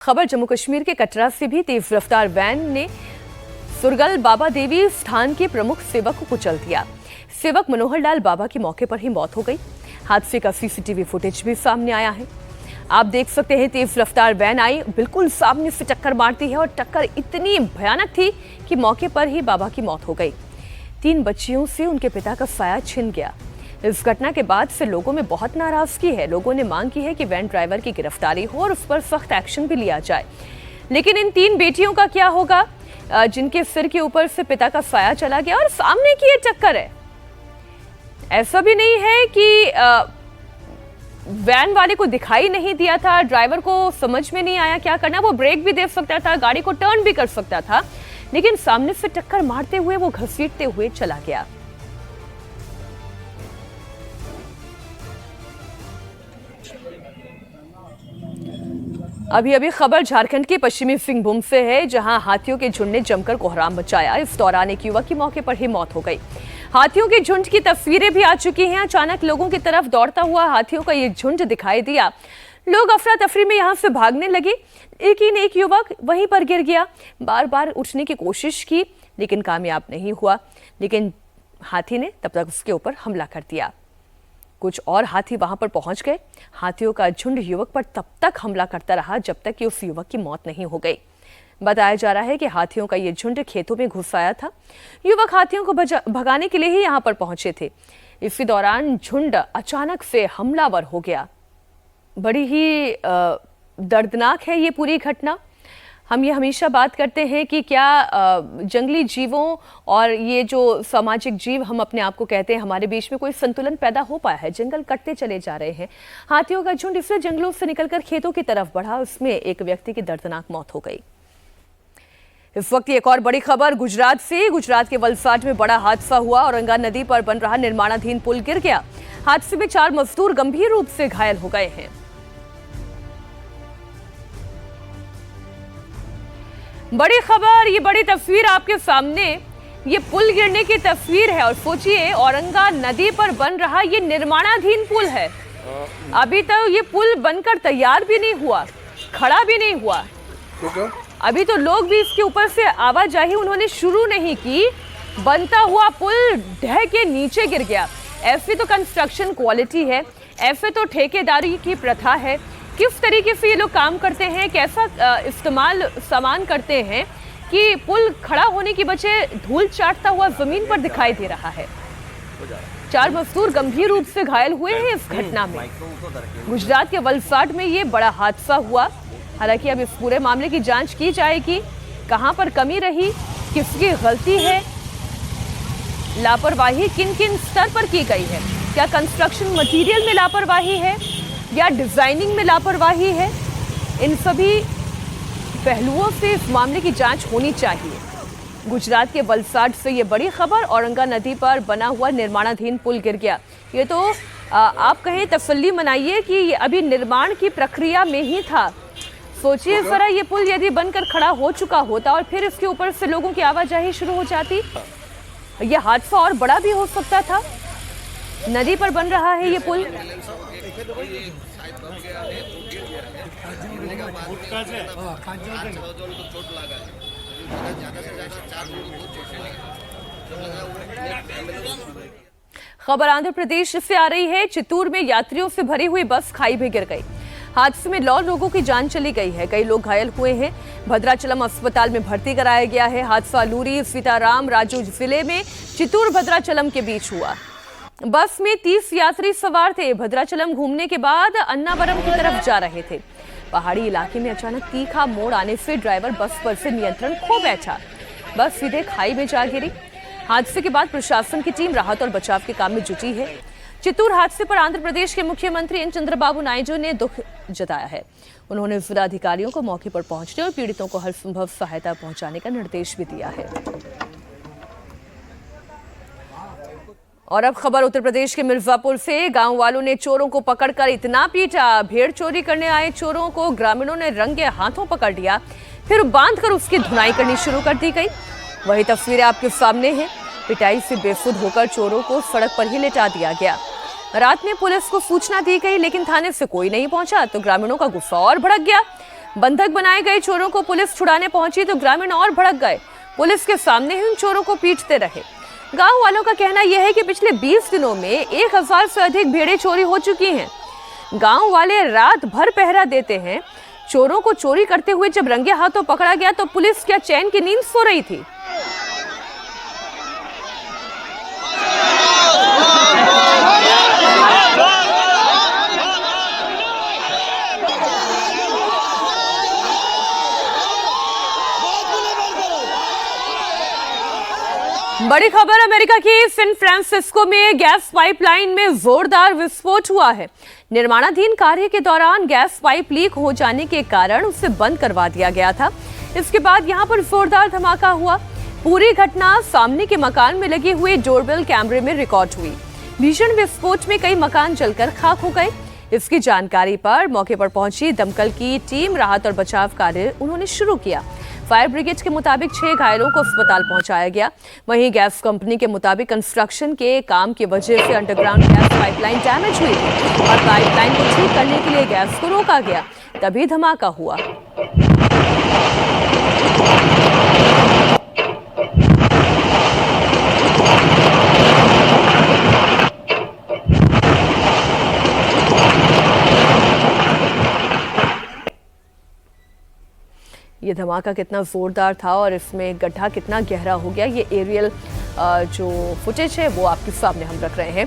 खबर जम्मू कश्मीर के कटरा से भी तेज रफ्तार वैन ने सुरगल बाबा देवी स्थान के प्रमुख सेवक को कुचल दिया। सेवक मनोहर लाल बाबा की मौके पर ही मौत हो गई। हादसे का सीसीटीवी फुटेज भी सामने आया है। आप देख सकते हैं तेज रफ्तार वैन आई, बिल्कुल सामने से टक्कर मारती है और टक्कर इतनी भयानक थी कि मौके पर ही बाबा की मौत हो गई। 3 बच्चियों से उनके पिता का साया छिन गया। इस घटना के बाद से लोगों में बहुत नाराजगी है। लोगों ने मांग की है कि वैन ड्राइवर की गिरफ्तारी हो और उस पर सख्त एक्शन भी लिया जाए। लेकिन इन 3 बेटियों का क्या होगा जिनके सिर के ऊपर से पिता का साया चला गया और सामने की ये टक्कर है। ऐसा भी नहीं है कि वैन वाले को दिखाई नहीं दिया था, ड्राइवर को समझ में नहीं आया क्या करना। वो ब्रेक भी दे सकता था, गाड़ी को टर्न भी कर सकता था, लेकिन सामने से टक्कर मारते हुए वो घसीटते हुए चला गया। अभी खबर झारखंड के पश्चिमी सिंहभूम से है, जहां हाथियों के झुंड ने जमकर कोहराम मचाया। इस दौरान एक युवक की मौके पर ही मौत हो गई। हाथियों के झुंड की तस्वीरें भी आ चुकी हैं। अचानक लोगों की तरफ दौड़ता हुआ हाथियों का ये झुंड दिखाई दिया। लोग अफरा तफरी में यहां से भागने लगे, लेकिन एक युवक वहीं पर गिर गया। बार बार उठने की कोशिश की लेकिन कामयाब नहीं हुआ। लेकिन हाथी ने तब तक उसके ऊपर हमला कर दिया। कुछ और हाथी वहां पर पहुंच गए। हाथियों का झुंड युवक पर तब तक हमला करता रहा जब तक कि उस युवक की मौत नहीं हो गई। बताया जा रहा है कि हाथियों का ये झुंड खेतों में घुस आया था। युवक हाथियों को भगाने के लिए ही यहां पर पहुंचे थे। इसी दौरान झुंड अचानक से हमलावर हो गया। बड़ी ही दर्दनाक है ये पूरी घटना। हम ये हमेशा बात करते हैं कि क्या जंगली जीवों और ये जो सामाजिक जीव हम अपने आप को कहते हैं, हमारे बीच में कोई संतुलन पैदा हो पाया है? जंगल कटते चले जा रहे हैं। हाथियों का झुंड इसलिए जंगलों से निकलकर खेतों की तरफ बढ़ा, उसमें एक व्यक्ति की दर्दनाक मौत हो गई। इस वक्त एक और बड़ी खबर गुजरात से। गुजरात के वलसाड में बड़ा हादसा हुआ। औरंगा नदी पर बन रहा निर्माणाधीन पुल गिर गया। हादसे में 4 मजदूर गंभीर रूप से घायल हो गए हैं। बड़ी खबर, ये बड़ी तस्वीर आपके सामने, ये पुल गिरने की तस्वीर है। और सोचिए, औरंगा नदी पर बन रहा ये निर्माणाधीन पुल है। अभी तक ये पुल बनकर तैयार भी नहीं हुआ, खड़ा भी नहीं हुआ। अभी तो लोग भी इसके ऊपर से आवाजाही उन्होंने शुरू नहीं की, बनता हुआ पुल ढह के नीचे गिर गया। ऐसे तो कंस्ट्रक्शन क्वालिटी है, ऐसे तो ठेकेदारी की प्रथा है। किस तरीके से ये लोग काम करते हैं, कैसा इस्तेमाल सामान करते हैं कि पुल खड़ा होने की बजाय धूल चाटता हुआ जमीन पर दिखाई दे रहा है। 4 मजदूर गंभीर रूप से घायल हुए हैं इस घटना में। गुजरात के वलसाड में ये बड़ा हादसा हुआ। हालांकि अब इस पूरे मामले की जांच की जाएगी। कहां पर कमी रही, किसकी गलती है, लापरवाही किन किन स्तर पर की गई है, क्या कंस्ट्रक्शन मटेरियल में लापरवाही है या डिजाइनिंग में लापरवाही है, इन सभी पहलुओं से इस मामले की जांच होनी चाहिए। गुजरात के वलसाड से ये बड़ी खबर, औरंगा नदी पर बना हुआ निर्माणाधीन पुल गिर गया। ये तो आप कहें तसल्ली मनाइए कि ये अभी निर्माण की प्रक्रिया में ही था। सोचिए जरा, ये पुल यदि बनकर खड़ा हो चुका होता और फिर इसके ऊपर से लोगों की आवाजाही शुरू हो जाती, ये हादसा और बड़ा भी हो सकता था। नदी पर बन रहा है ये पुल। खबर आंध्र प्रदेश से आ रही है। चित्तूर में यात्रियों से भरी हुई बस खाई में गिर गई। हादसे में 9 लोगों की जान चली गई है, कई लोग घायल हुए हैं। भद्राचलम अस्पताल में भर्ती कराया गया है। हादसा लूरी सीताराम राजू जिले में चित्तूर भद्राचलम के बीच हुआ। बस में 30 यात्री सवार थे। भद्राचलम घूमने के बाद अन्नावरम की तरफ जा रहे थे। पहाड़ी इलाके में अचानक तीखा मोड़ आने से ड्राइवर बस पर से नियंत्रण खो बैठा। बस सीधे खाई में जा गिरी। हादसे के बाद प्रशासन की टीम राहत और बचाव के काम में जुटी है। चित्तूर हादसे पर आंध्र प्रदेश के मुख्यमंत्री एन चंद्रबाबू नायडू ने दुख जताया है। उन्होंने जिला अधिकारियों को मौके पर पहुंचने और पीड़ितों को हर संभव सहायता पहुंचाने का निर्देश भी दिया है। और अब खबर उत्तर प्रदेश के मिर्जापुर से। गांव वालों ने चोरों को पकड़कर इतना पीटा, भेड़ चोरी करने आए चोरों को ग्रामीणों ने रंगे हाथों पकड़ लिया, फिर बांधकर उसकी धुनाई करनी शुरू कर दी गई। वही तस्वीरें आपके सामने हैं। पिटाई से बेसुध होकर चोरों को सड़क पर ही लेटा दिया गया। रात में पुलिस को सूचना दी गई, लेकिन थाने से कोई नहीं पहुंचा तो ग्रामीणों का गुस्सा और भड़क गया। बंधक बनाए गए चोरों को पुलिस छुड़ाने पहुंची तो ग्रामीण और भड़क गए। पुलिस के सामने ही उन चोरों को पीटते रहे। गांव वालों का कहना यह है कि पिछले 20 दिनों में 1000 से अधिक भेड़ें चोरी हो चुकी हैं। गांव वाले रात भर पहरा देते हैं। चोरों को चोरी करते हुए जब रंगे हाथों पकड़ा गया तो पुलिस क्या चैन की नींद सो रही थी। बड़ी खबर अमेरिका की सैन फ्रांसिस्को में गैस पाइपलाइन में जोरदार विस्फोट हुआ है। निर्माणाधीन कार्य के दौरान गैस पाइप लीक हो जाने के कारण उसे बंद करवा दिया गया था। इसके बाद यहां पर जोरदार धमाका हुआ। पूरी घटना सामने के मकान में लगे हुए डोरबेल कैमरे में रिकॉर्ड हुई। भीषण विस्फोट में कई मकान जलकर खाक हो गए। इसकी जानकारी पर मौके पर पहुंची दमकल की टीम राहत और बचाव कार्य उन्होंने शुरू किया। फायर ब्रिगेड के मुताबिक 6 घायलों को अस्पताल पहुंचाया गया। वहीं गैस कंपनी के मुताबिक कंस्ट्रक्शन के काम की वजह से अंडरग्राउंड गैस पाइपलाइन डैमेज हुई थी और पाइपलाइन को ठीक करने के लिए गैस को रोका गया, तभी धमाका हुआ। ये धमाका कितना जोरदार था और इसमें गड्ढा कितना गहरा हो गया, ये एरियल जो फुटेज है वो आपके सामने हम रख रहे हैं।